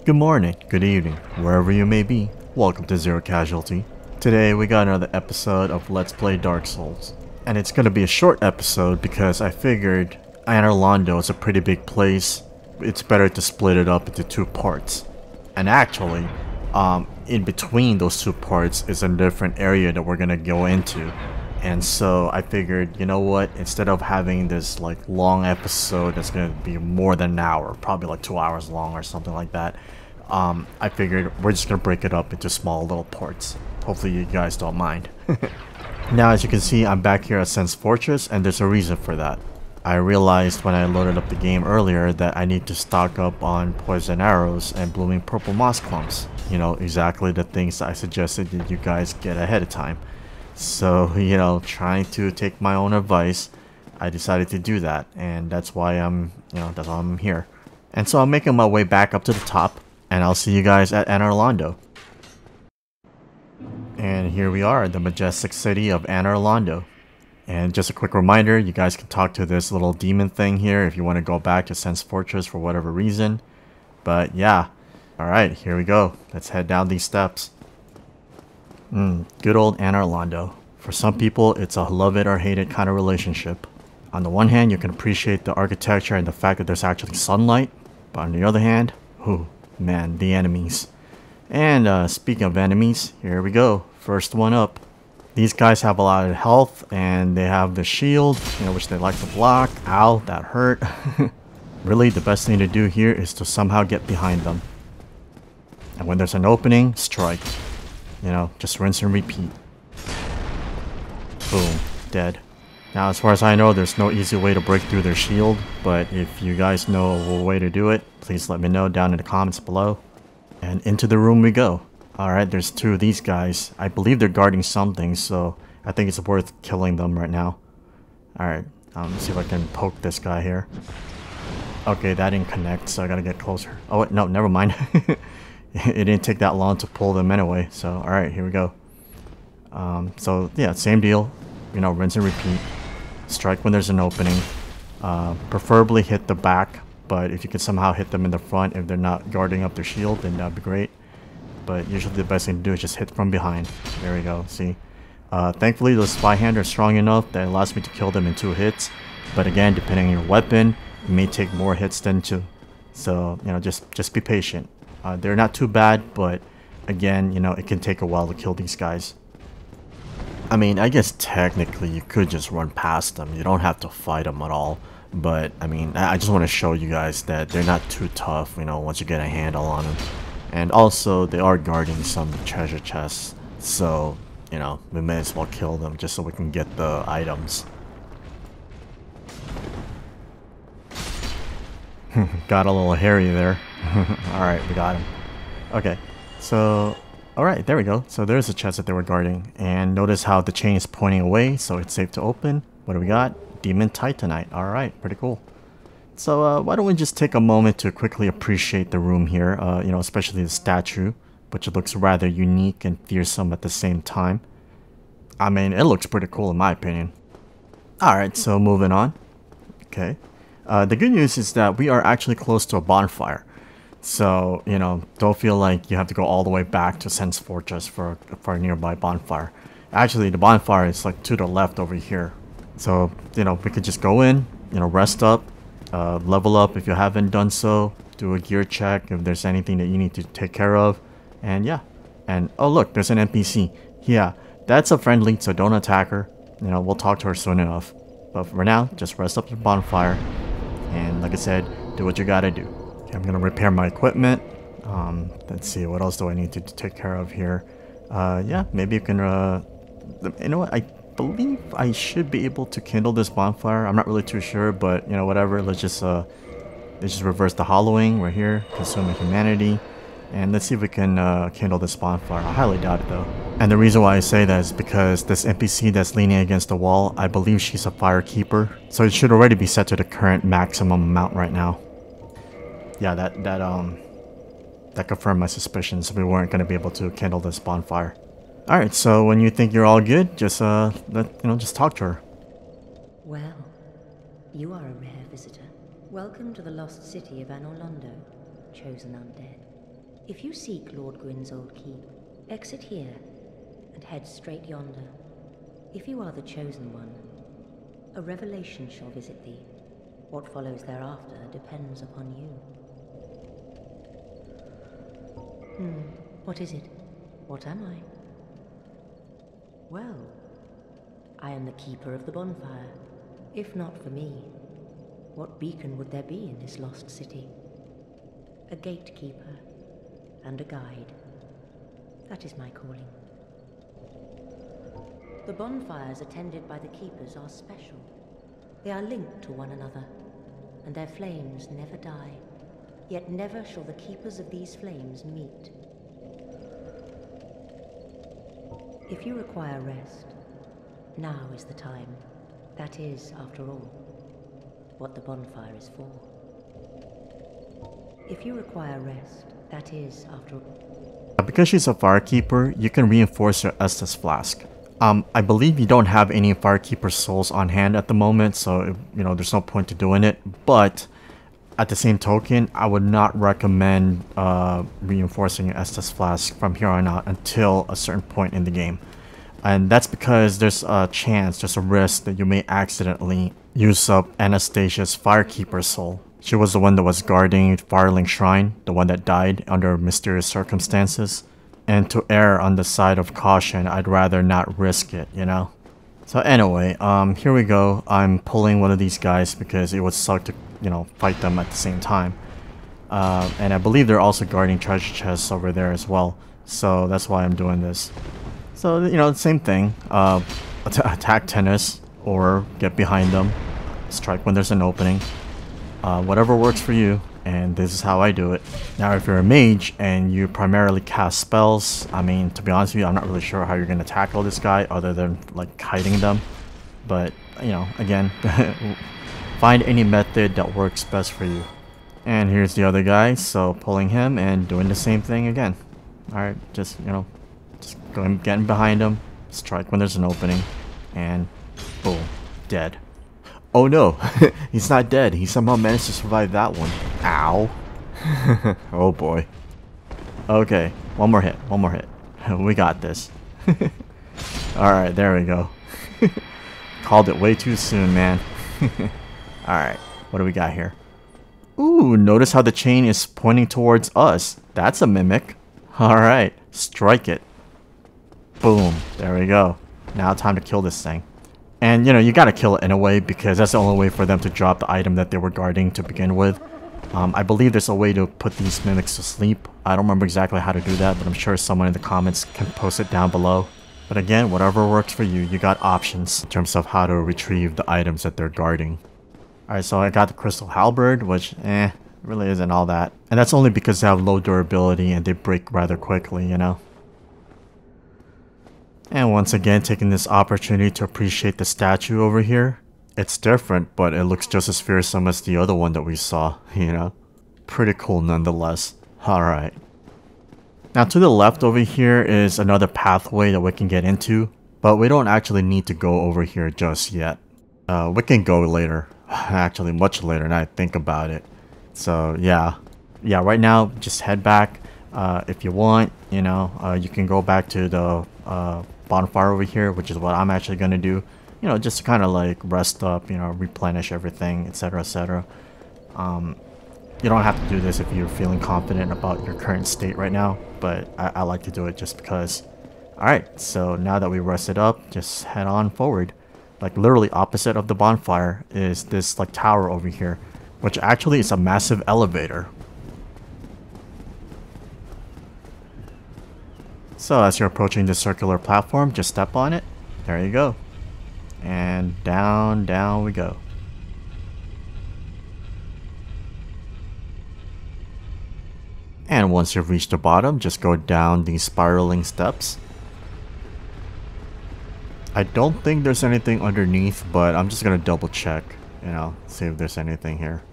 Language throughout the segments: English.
Good morning, good evening, wherever you may be. Welcome to Zero Casualty. Today we got another episode of Let's Play Dark Souls. And it's gonna be a short episode because I figured Anor Londo is a pretty big place. It's better to split it up into two parts. And actually, in between those two parts is a different area that we're gonna go into. And so I figured, you know what, instead of having this like long episode that's gonna be more than an hour, probably like 2 hours long or something like that, I figured we're just gonna break it up into small little parts. Hopefully you guys don't mind. Now as you can see, I'm back here at Sense Fortress, and there's a reason for that. I realized when I loaded up the game earlier that I need to stock up on poison arrows and blooming purple moss clumps. You know, exactly the things that I suggested that you guys get ahead of time. So, you know, trying to take my own advice, I decided to do that, and that's why that's why I'm here. And so I'm making my way back up to the top, and I'll see you guys at Anor Londo. And here we are, the majestic city of Anor Londo. And just a quick reminder, you guys can talk to this little demon thing here if you want to go back to Sense Fortress for whatever reason. But yeah, alright, here we go. Let's head down these steps. Good old Anor Londo. For some people, it's a love it or hate it kind of relationship. On the one hand, you can appreciate the architecture and the fact that there's actually sunlight. But on the other hand, oh man, the enemies. And speaking of enemies, here we go. First one up. These guys have a lot of health, and they have the shield, which they like to block. Ow, that hurt. Really, the best thing to do here is to somehow get behind them. And when there's an opening, strike. Just rinse and repeat. Boom. Dead. Now, as far as I know, there's no easy way to break through their shield, but if you guys know a way to do it, please let me know down in the comments below. And into the room we go. Alright, there's two of these guys. I believe they're guarding something, so I think it's worth killing them right now. Alright, let's see if I can poke this guy here. Okay, that didn't connect, so I gotta get closer. Oh, wait, no, never mind. It didn't take that long to pull them anyway, so alright, here we go. So yeah, same deal, rinse and repeat. Strike when there's an opening. Preferably hit the back, but if you can somehow hit them in the front if they're not guarding up their shield, then that'd be great. But usually the best thing to do is just hit from behind. There we go, see? Thankfully the spy hand are strong enough that it allows me to kill them in 2 hits. But again, depending on your weapon, it may take more hits than 2. So, just be patient. They're not too bad, but again, it can take a while to kill these guys. I mean, I guess technically you could just run past them. You don't have to fight them at all. But, I mean, I just want to show you guys that they're not too tough, once you get a handle on them. And also, they are guarding some treasure chests. So, we may as well kill them just so we can get the items. Got a little hairy there. Alright, we got him. Okay, so... Alright, there we go. So there's a chest that they were guarding. And notice how the chain is pointing away, so it's safe to open. What do we got? Demon Titanite. Alright, pretty cool. So why don't we just take a moment to quickly appreciate the room here, especially the statue, which looks rather unique and fearsome at the same time. I mean, it looks pretty cool in my opinion. Alright, so moving on. Okay. The good news is that we are actually close to a bonfire. So, don't feel like you have to go all the way back to Sense Fortress for a nearby bonfire. Actually, the bonfire is like to the left over here. So, we could just go in, rest up. Level up if you haven't done so, do a gear check if there's anything that you need to take care of, and yeah. And oh look, there's an NPC. Yeah, that's a friendly, so don't attack her. We'll talk to her soon enough. But for now, just rest up the bonfire, and like I said, do what you gotta do. Okay, I'm gonna repair my equipment. Let's see, what else do I need to take care of here? Yeah, maybe you can, you know what, I believe I should be able to kindle this bonfire. I'm not really too sure, but whatever. Let's just reverse the hollowing. We're here, consuming humanity, and let's see if we can kindle this bonfire. I highly doubt it though. And the reason why I say that is because this NPC that's leaning against the wall, I believe she's a fire keeper, so it should already be set to the current maximum amount right now. Yeah, that confirmed my suspicions. We weren't going to be able to kindle this bonfire. Alright, so when you think you're all good, just just talk to her. Well, you are a rare visitor. Welcome to the lost city of Anor Londo, chosen undead. If you seek Lord Gwyn's old keep, exit here and head straight yonder. If you are the chosen one, a revelation shall visit thee. What follows thereafter depends upon you. What is it? What am I? Well, I am the keeper of the bonfire. If not for me, what beacon would there be in this lost city? A gatekeeper and a guide. That is my calling. The bonfires attended by the keepers are special. They are linked to one another, and their flames never die. Yet never shall the keepers of these flames meet. If you require rest, now is the time. That is, after all, what the bonfire is for. If you require rest, that is, after all... Because she's a firekeeper, you can reinforce your Estus flask. I believe you don't have any firekeeper souls on hand at the moment, so, you know, there's no point to doing it. But, at the same token, I would not recommend reinforcing your Estus flask from here on out until a certain point in the game. And that's because there's a chance, there's a risk that you may accidentally use up Anastasia's firekeeper soul. She was the one that was guarding Firelink Shrine, the one that died under mysterious circumstances. And to err on the side of caution, I'd rather not risk it, you know? So anyway, here we go. I'm pulling one of these guys because it would suck to, you know, fight them at the same time. And I believe they're also guarding treasure chests over there as well. So that's why I'm doing this. So, you know, same thing. Attack tennis or get behind them. Strike when there's an opening. Whatever works for you. And this is how I do it. Now, if you're a mage and you primarily cast spells, I mean, to be honest with you, I'm not really sure how you're going to tackle this guy other than, like, kiting them. But, you know, again, find any method that works best for you. And here's the other guy, so pulling him and doing the same thing again. Alright, just, you know, just getting behind him, strike when there's an opening, and boom, dead. Oh no, he's not dead. He somehow managed to survive that one. Ow. Oh boy. Okay, one more hit, one more hit. We got this. Alright, there we go. Called it way too soon, man. Alright, what do we got here? Ooh, notice how the chain is pointing towards us. That's a mimic. Alright, strike it. Boom, there we go. Now time to kill this thing. And, you know, you gotta kill it in a way because that's the only way for them to drop the item that they were guarding to begin with. I believe there's a way to put these mimics to sleep. I don't remember exactly how to do that, but I'm sure someone in the comments can post it down below. But again, whatever works for you, you got options in terms of how to retrieve the items that they're guarding. Alright, so I got the Crystal Halberd, which, really isn't all that. And that's only because they have low durability and they break rather quickly, you know? And once again, taking this opportunity to appreciate the statue over here. It's different, but it looks just as fearsome as the other one that we saw, you know? Pretty cool nonetheless. Alright. Now to the left over here is another pathway that we can get into, but we don't actually need to go over here just yet. We can go later. Actually, much later now I think about it. So, yeah. Yeah, right now, just head back. If you want, you know, you can go back to the bonfire over here, which is what I'm actually going to do. You know, just to kind of like rest up, you know, replenish everything, etc, etc. You don't have to do this if you're feeling confident about your current state right now, but I like to do it just because. Alright, so now that we rested up, just head on forward. Like literally opposite of the bonfire is this like tower over here, which actually is a massive elevator. So as you're approaching this circular platform, just step on it. There you go. And down, down we go. And once you've reached the bottom, just go down these spiraling steps. I don't think there's anything underneath, but I'm just gonna double check, you know, see if there's anything here.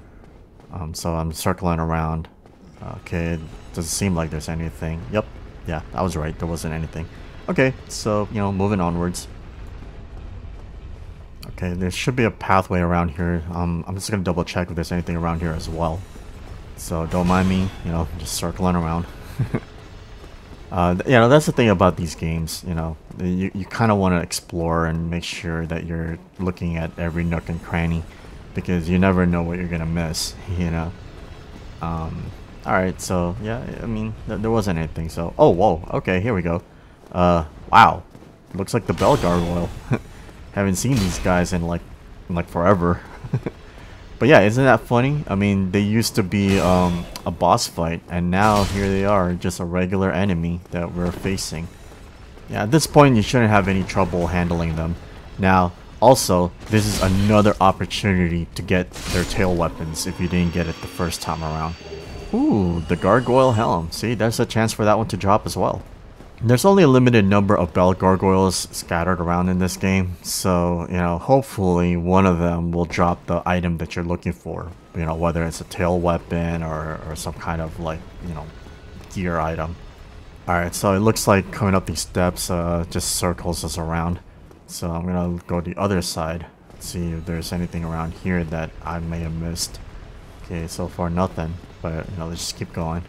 So I'm circling around. Okay, it doesn't seem like there's anything. Yep, yeah, I was right, there wasn't anything. Okay, so, you know, moving onwards. Okay, there should be a pathway around here. I'm just gonna double check if there's anything around here as well. So don't mind me, you know, just circling around. You know, that's the thing about these games, you know. You kind of want to explore and make sure that you're looking at every nook and cranny, because you never know what you're gonna miss, you know. Alright, so, yeah, I mean, there wasn't anything, so... Oh, whoa, okay, here we go. Wow. Looks like the bell gargoyle. Haven't seen these guys in, like forever. But yeah, isn't that funny? I mean, they used to be a boss fight, and now here they are, just a regular enemy that we're facing. Yeah, at this point, you shouldn't have any trouble handling them. Now, also, this is another opportunity to get their tail weapons if you didn't get it the first time around. Ooh, the gargoyle helm. See, there's a chance for that one to drop as well. There's only a limited number of bell gargoyles scattered around in this game, so, you know, hopefully one of them will drop the item that you're looking for. You know, whether it's a tail weapon or some kind of, like, you know, gear item. Alright, so it looks like coming up these steps just circles us around. So I'm gonna go the other side, see if there's anything around here that I may have missed. Okay, so far nothing, but, you know, let's just keep going.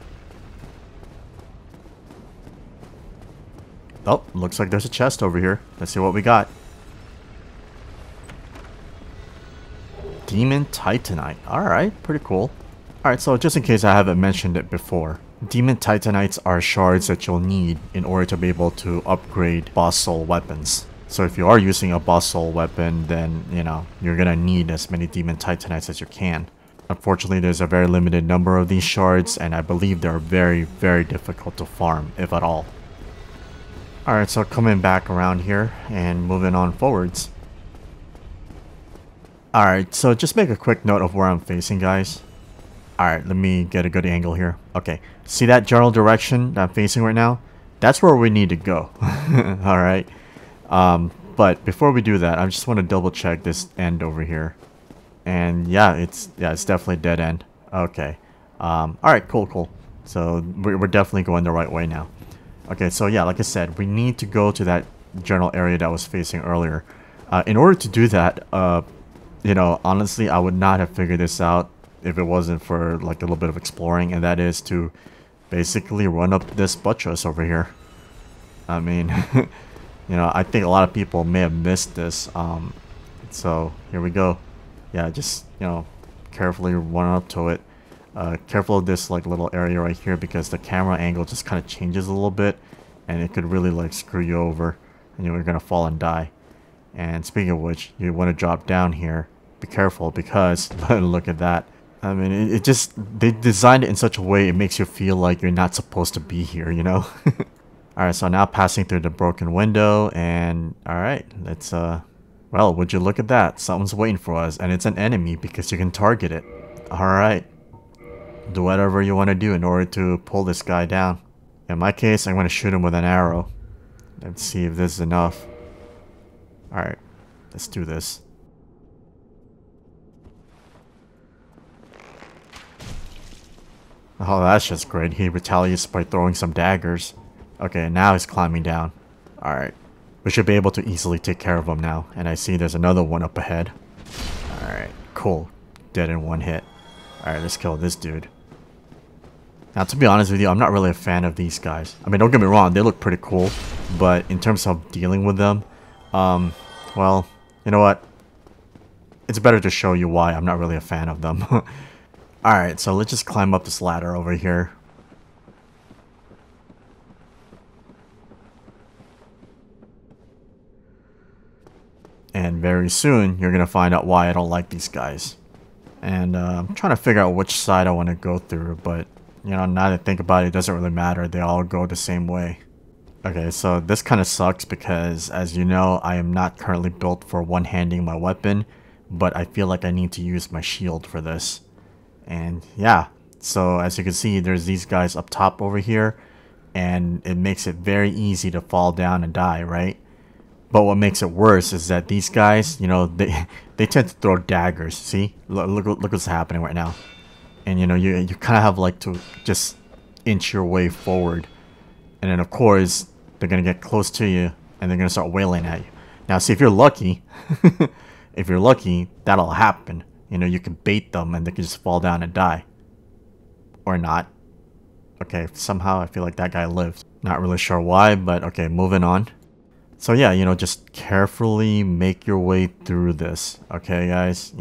Oh, looks like there's a chest over here. Let's see what we got. Demon Titanite. Alright, pretty cool. Alright, so just in case I haven't mentioned it before, Demon Titanites are shards that you'll need in order to be able to upgrade boss soul weapons. So if you are using a boss soul weapon, then, you know, you're gonna need as many Demon Titanites as you can. Unfortunately, there's a very limited number of these shards, and I believe they're very, very difficult to farm, if at all. Alright, so coming back around here and moving on forwards. Alright, so just make a quick note of where I'm facing, guys. Alright, let me get a good angle here. Okay, see that general direction that I'm facing right now? That's where we need to go. Alright. But before we do that, I just want to double check this end over here. And yeah, it's definitely dead end. Okay. Alright, cool. So we're definitely going the right way now. Okay, so yeah, like I said, we need to go to that general area that I was facing earlier. In order to do that, you know, honestly, I would not have figured this out if it wasn't for like a little bit of exploring, and that is to basically run up this buttress over here. I mean, you know, I think a lot of people may have missed this. So here we go. Yeah, just, you know, carefully run up to it. Careful of this like little area right here, because the camera angle just kind of changes a little bit, and it could really like screw you over, and you're gonna fall and die. And speaking of which, you want to drop down here. Be careful, because look at that. I mean, it just, they designed it in such a way it makes you feel like you're not supposed to be here, you know. Alright, so now passing through the broken window, and alright, let's well, would you look at that? Something's waiting for us, and it's an enemy because you can target it. Alright. Do whatever you want to do in order to pull this guy down. In my case, I'm going to shoot him with an arrow. Let's see if this is enough. Alright, let's do this. Oh, that's just great. He retaliates by throwing some daggers. Okay, now he's climbing down. Alright. We should be able to easily take care of him now. And I see there's another one up ahead. Alright, cool. Dead in one hit. Alright, let's kill this dude. Now, to be honest with you, I'm not really a fan of these guys. I mean, don't get me wrong, they look pretty cool. But in terms of dealing with them, well, you know what? It's better to show you why I'm not really a fan of them. Alright, so let's just climb up this ladder over here. And very soon, you're going to find out why I don't like these guys. And I'm trying to figure out which side I want to go through, but, you know, now that I think about it, it doesn't really matter. They all go the same way. Okay, so this kind of sucks because, as you know, I am not currently built for one-handing my weapon, but I feel like I need to use my shield for this. And yeah, so as you can see, there's these guys up top over here, and it makes it very easy to fall down and die, right? But what makes it worse is that these guys, you know, they tend to throw daggers. See, look what's happening right now. And you know, you kind of have like to just inch your way forward, and then of course they're gonna get close to you and they're gonna start wailing at you. Now, see, if you're lucky, that'll happen. You know, you can bait them and they can just fall down and die, or not. Okay, somehow I feel like that guy lived. Not really sure why, but okay, moving on. So yeah, you know, just carefully make your way through this. Okay, guys,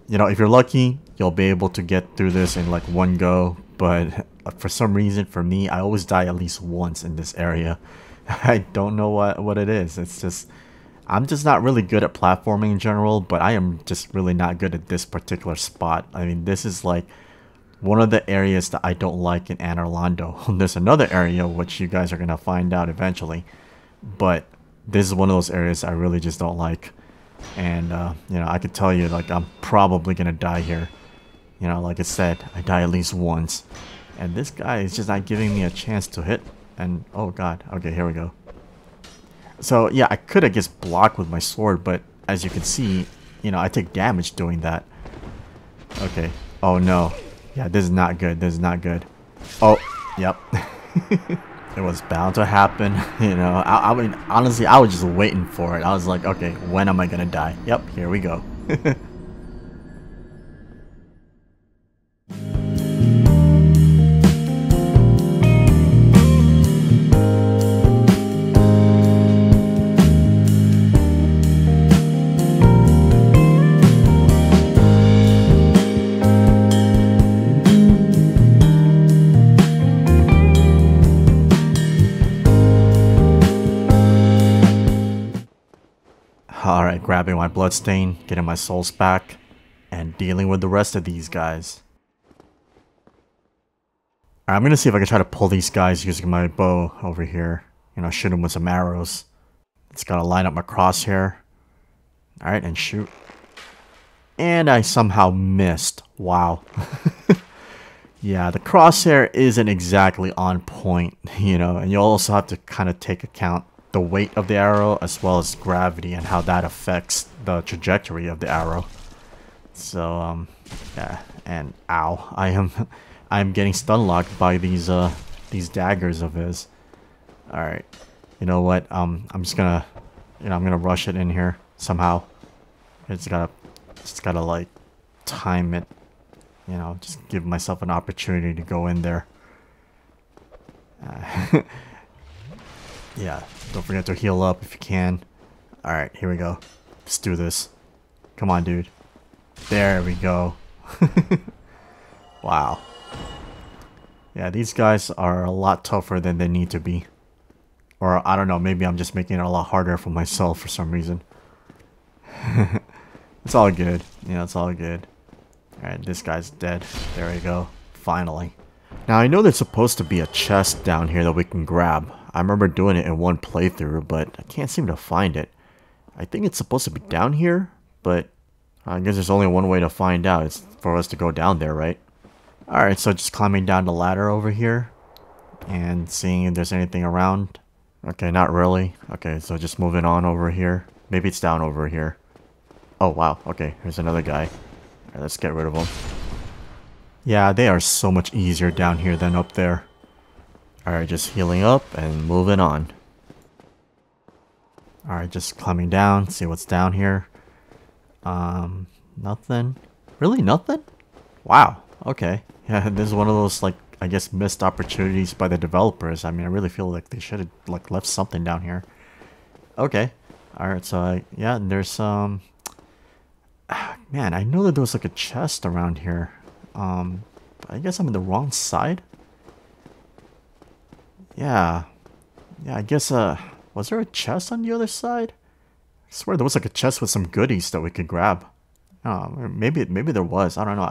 if you're lucky, you'll be able to get through this in like one go. But for some reason, for me, I always die at least once in this area. I don't know what it is. It's just, I'm just not really good at platforming in general, but I am just really not good at this particular spot. I mean, this is like one of the areas that I don't like in Anor Londo. There's another area which you guys are going to find out eventually, but this is one of those areas I really just don't like. And, I could tell you, like, I'm probably going to die here. You know, like I said, I die at least once. And this guy is just not giving me a chance to hit. And, oh god, okay, here we go. So, yeah, I could have just blocked with my sword, but as you can see, I take damage doing that. Okay, oh no. Yeah, this is not good, this is not good. Oh, yep. It was bound to happen, I mean, honestly, I was just waiting for it. I was like, okay, when am I gonna die? Yep, here we go. Alright, grabbing my bloodstain, getting my souls back, and dealing with the rest of these guys. Alright, I'm gonna see if I can try to pull these guys using my bow over here. Shoot them with some arrows. Just gotta line up my crosshair. Alright, and shoot. And I somehow missed. Wow. Yeah, the crosshair isn't exactly on point, and you also have to kind of take account the weight of the arrow as well as gravity and how that affects the trajectory of the arrow. So yeah, and ow, I'm getting stun locked by these daggers of his. All right, you know what? I'm just gonna I'm gonna rush it in here somehow. It's gotta like time it, just give myself an opportunity to go in there. Yeah, don't forget to heal up if you can. Alright, here we go. Let's do this. Come on, dude. There we go. Wow. Yeah, these guys are a lot tougher than they need to be. Or, I don't know, maybe I'm just making it a lot harder for myself for some reason. It's all good. It's all good. Alright, this guy's dead. There we go. Finally. Now, I know there's supposed to be a chest down here that we can grab. I remember doing it in one playthrough, but I can't seem to find it. I think it's supposed to be down here, but I guess there's only one way to find out. It's for us to go down there, right? Alright, so just climbing down the ladder over here and seeing if there's anything around. Okay, not really. Okay, so just moving on over here. Maybe it's down over here. Oh, wow. Okay, there's another guy. Alright, let's get rid of him. Yeah, they are so much easier down here than up there. Alright, just healing up and moving on. Alright, just climbing down, see what's down here. Nothing. Really nothing? Wow, okay. Yeah, this is one of those, like, I guess missed opportunities by the developers. I mean, I really feel like they should have, like, left something down here. Okay. Alright, so, yeah, there's some... Man, I know that there was, like, a chest around here. I guess I'm in the wrong side? Yeah. Yeah, I guess, was there a chest on the other side? I swear there was like a chest with some goodies that we could grab. Maybe there was. I don't know.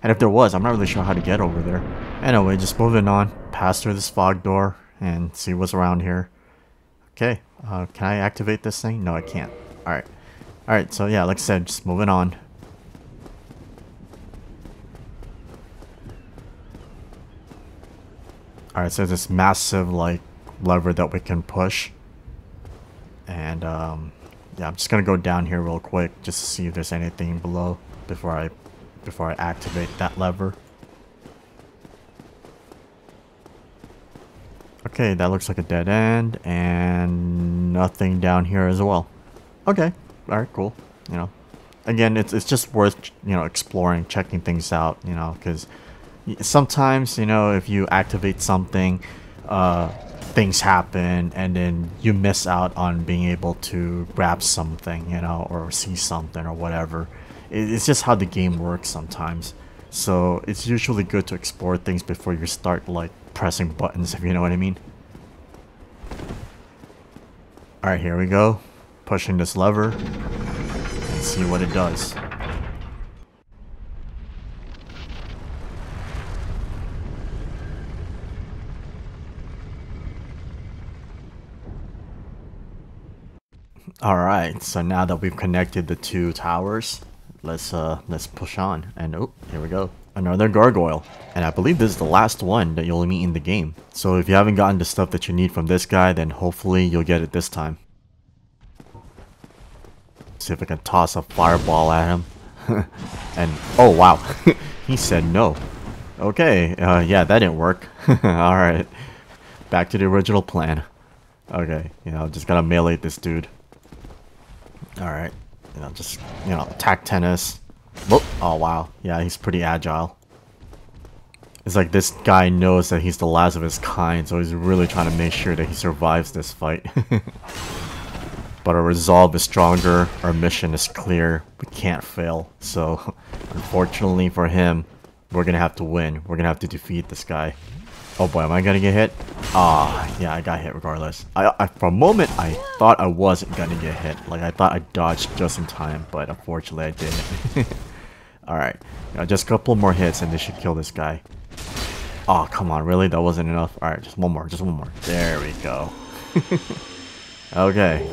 And if there was, I'm not really sure how to get over there. Anyway, just moving on. Pass through this fog door and see what's around here. Okay. Can I activate this thing? No, I can't. Alright. Alright, so yeah, like I said, just moving on. Alright, so this massive, like, lever that we can push. And, yeah, I'm just gonna go down here real quick just to see if there's anything below before I activate that lever. Okay, that looks like a dead end, and nothing down here as well. Okay, alright, cool. Again, it's just worth, exploring, checking things out, because Sometimes, you know, if you activate something, things happen and then you miss out on being able to grab something, you know, or see something or whatever. It's just how the game works sometimes. So it's usually good to explore things before you start like pressing buttons, if you know what I mean. Alright, here we go. Pushing this lever and see what it does. Alright, so now that we've connected the two towers, let's push on. And oh, here we go. Another gargoyle. And I believe this is the last one that you'll meet in the game. So if you haven't gotten the stuff that you need from this guy, then hopefully you'll get it this time. See if I can toss a fireball at him. And oh wow, he said no. Okay, yeah, that didn't work. Alright, back to the original plan. Okay, you know, just gotta melee this dude. Alright, you know, just, you know, attack tennis. Whoop. Oh wow, yeah, he's pretty agile. It's like this guy knows that he's the last of his kind, so he's really trying to make sure that he survives this fight. But our resolve is stronger, our mission is clear, we can't fail. So, unfortunately for him, we're gonna have to win. We're gonna have to defeat this guy. Oh boy, am I gonna get hit? Ah, yeah, I got hit regardless. For a moment, I thought I wasn't gonna get hit. Like, I thought I dodged just in time, but unfortunately I didn't. Alright, just a couple more hits and they should kill this guy. Oh, come on, really? That wasn't enough? Alright, just one more. There we go. Okay.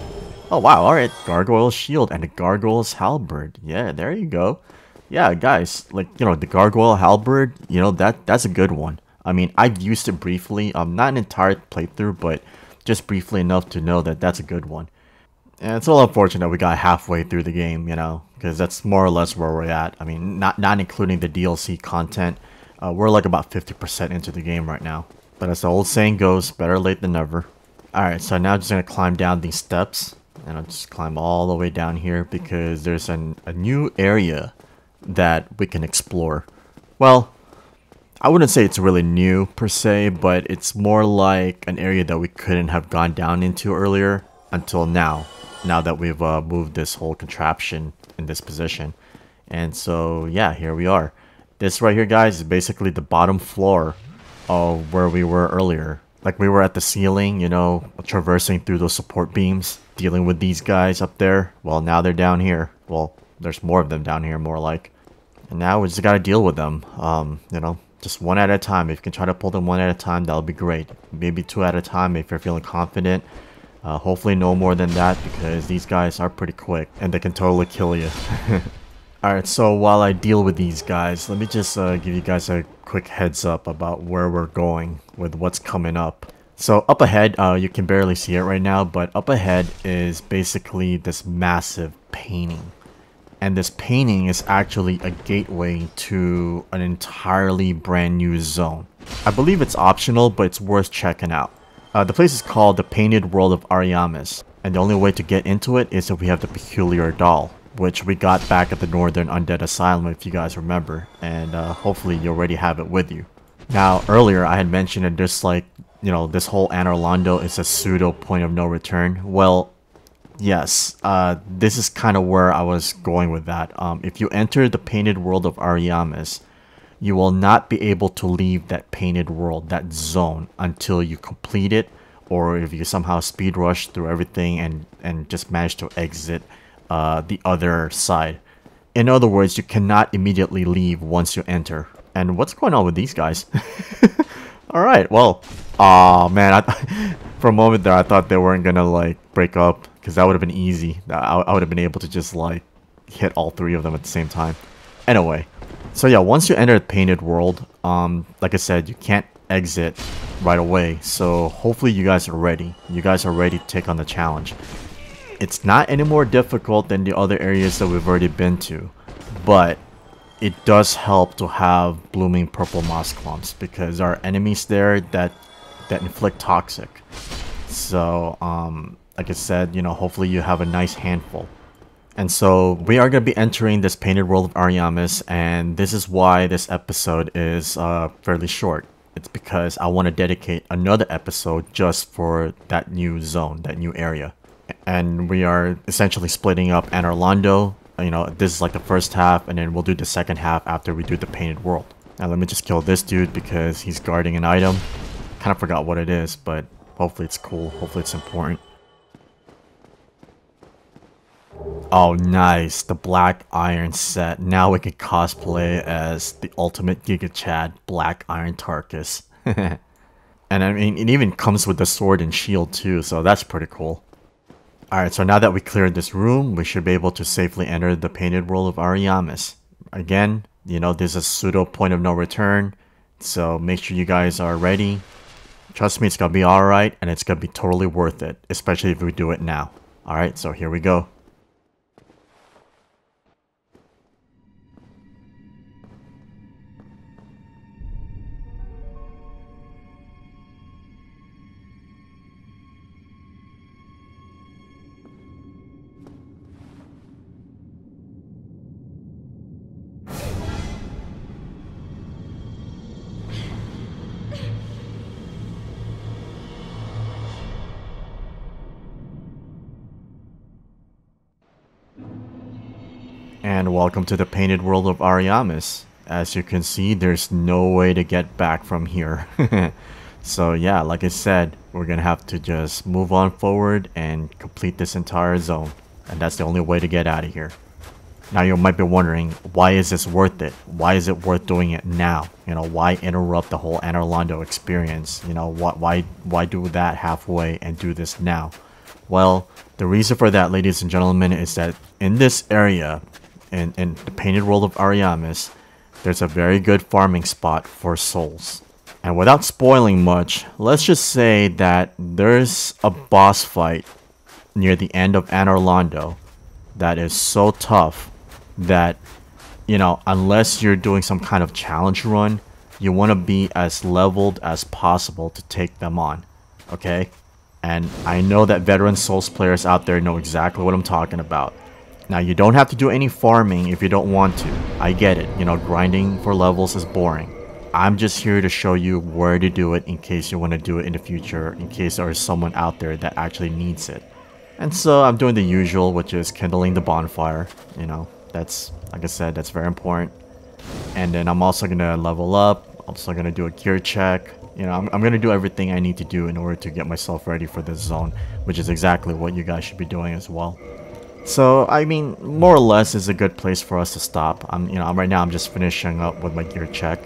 Oh wow, alright. Gargoyle shield and a gargoyle's halberd. Yeah, there you go. Yeah, guys, like, you know, the gargoyle halberd, you know, that's a good one. I mean, I've used it briefly, not an entire playthrough, but just briefly enough to know that that's a good one. And it's a little unfortunate we got halfway through the game, you know, because that's more or less where we're at. I mean, not including the DLC content, we're like about 50% into the game right now. But as the old saying goes, better late than never. Alright, so now I'm just going to climb down these steps. And I'll just climb all the way down here because there's a new area that we can explore. Well, I wouldn't say it's really new per se, but it's more like an area that we couldn't have gone down into earlier until now. Now that we've moved this whole contraption in this position. And so, yeah, here we are. This right here, guys, is basically the bottom floor of where we were earlier. Like, we were at the ceiling, you know, traversing through those support beams, dealing with these guys up there. Well, now they're down here. Well, there's more of them down here, more like. And now we just gotta deal with them. You know, just one at a time. If you can try to pull them one at a time, that'll be great. Maybe two at a time if you're feeling confident. Hopefully no more than that, because these guys are pretty quick and they can totally kill you. Alright, so while I deal with these guys, let me just give you guys a quick heads up about where we're going with what's coming up. So up ahead, you can barely see it right now, but up ahead is basically this massive painting. And this painting is actually a gateway to an entirely brand new zone. I believe it's optional, but it's worth checking out. The place is called the Painted World of Ariamis, and the only way to get into it is if we have the peculiar doll, which we got back at the Northern Undead Asylum, if you guys remember, and hopefully you already have it with you. Now, earlier I had mentioned that there's like, you know, this whole Anor Londo is a pseudo point of no return. Well, yes, this is kind of where I was going with that. If you enter the Painted World of Ariamis, you will not be able to leave that painted world, that zone, until you complete it, or if you somehow speed rush through everything and just manage to exit the other side. In other words, you cannot immediately leave once you enter. And what's going on with these guys? Alright, well, aw man, for a moment there I thought they weren't gonna like break up, because that would have been easy. I would have been able to just like hit all three of them at the same time. Anyway, so yeah, once you enter the painted world, like I said, you can't exit right away. So hopefully you guys are ready. You guys are ready to take on the challenge. It's not any more difficult than the other areas that we've already been to, but it does help to have blooming purple moss clumps, because there are enemies there that inflict toxic. So like I said, you know, hopefully you have a nice handful. And so we are going to be entering this Painted World of Ariamis, and this is why this episode is fairly short. It's because I want to dedicate another episode just for that new zone, that new area. And we are essentially splitting up Anor Londo. You know, this is like the first half, and then we'll do the second half after we do the Painted World. Now let me just kill this dude because he's guarding an item. Kind of forgot what it is, but hopefully it's cool. Hopefully it's important. Oh, nice. The Black Iron set. Now we can cosplay as the ultimate Giga Chad Black Iron Tarkus. And I mean, it even comes with the sword and shield too, so that's pretty cool. Alright, so now that we cleared this room, we should be able to safely enter the Painted World of Ariamis. Again, you know, there's a pseudo point of no return, so make sure you guys are ready. Trust me, it's gonna be alright, and it's gonna be totally worth it, especially if we do it now. Alright, so here we go. And welcome to the Painted World of Ariamis. As you can see, there's no way to get back from here. So yeah, like I said, we're gonna have to just move on forward and complete this entire zone. And that's the only way to get out of here. Now you might be wondering, why is this worth it? Why is it worth doing it now? You know, why interrupt the whole Anor Londo experience? You know, why do that halfway and do this now? Well, the reason for that, ladies and gentlemen, is that in this area, in the Painted World of Ariamis, there's a very good farming spot for souls. And without spoiling much, let's just say that there's a boss fight near the end of Anor Londo that is so tough that, you know, unless you're doing some kind of challenge run, you want to be as leveled as possible to take them on, okay? And I know that veteran Souls players out there know exactly what I'm talking about. Now, you don't have to do any farming if you don't want to. I get it. You know, grinding for levels is boring. I'm just here to show you where to do it in case you want to do it in the future, in case there is someone out there that actually needs it. And so I'm doing the usual, which is kindling the bonfire. You know, that's, like I said, that's very important. And then I'm also going to level up. I'm also going to do a gear check. You know, I'm going to do everything I need to do in order to get myself ready for this zone, which is exactly what you guys should be doing as well. So, I mean, more or less is a good place for us to stop. Right now I'm just finishing up with my gear check.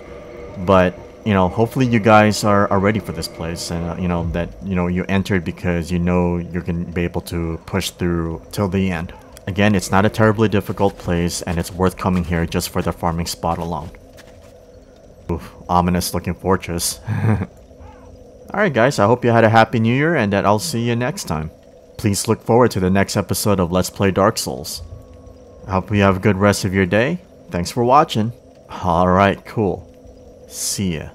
But, you know, hopefully you guys are ready for this place. And, you know, that, you know, you entered because you know you're going to be able to push through till the end. Again, it's not a terribly difficult place, and it's worth coming here just for the farming spot alone. Oof, ominous looking fortress. Alright guys, I hope you had a happy new year, and that I'll see you next time. Please look forward to the next episode of Let's Play Dark Souls. I hope you have a good rest of your day. Thanks for watching. Alright, cool. See ya.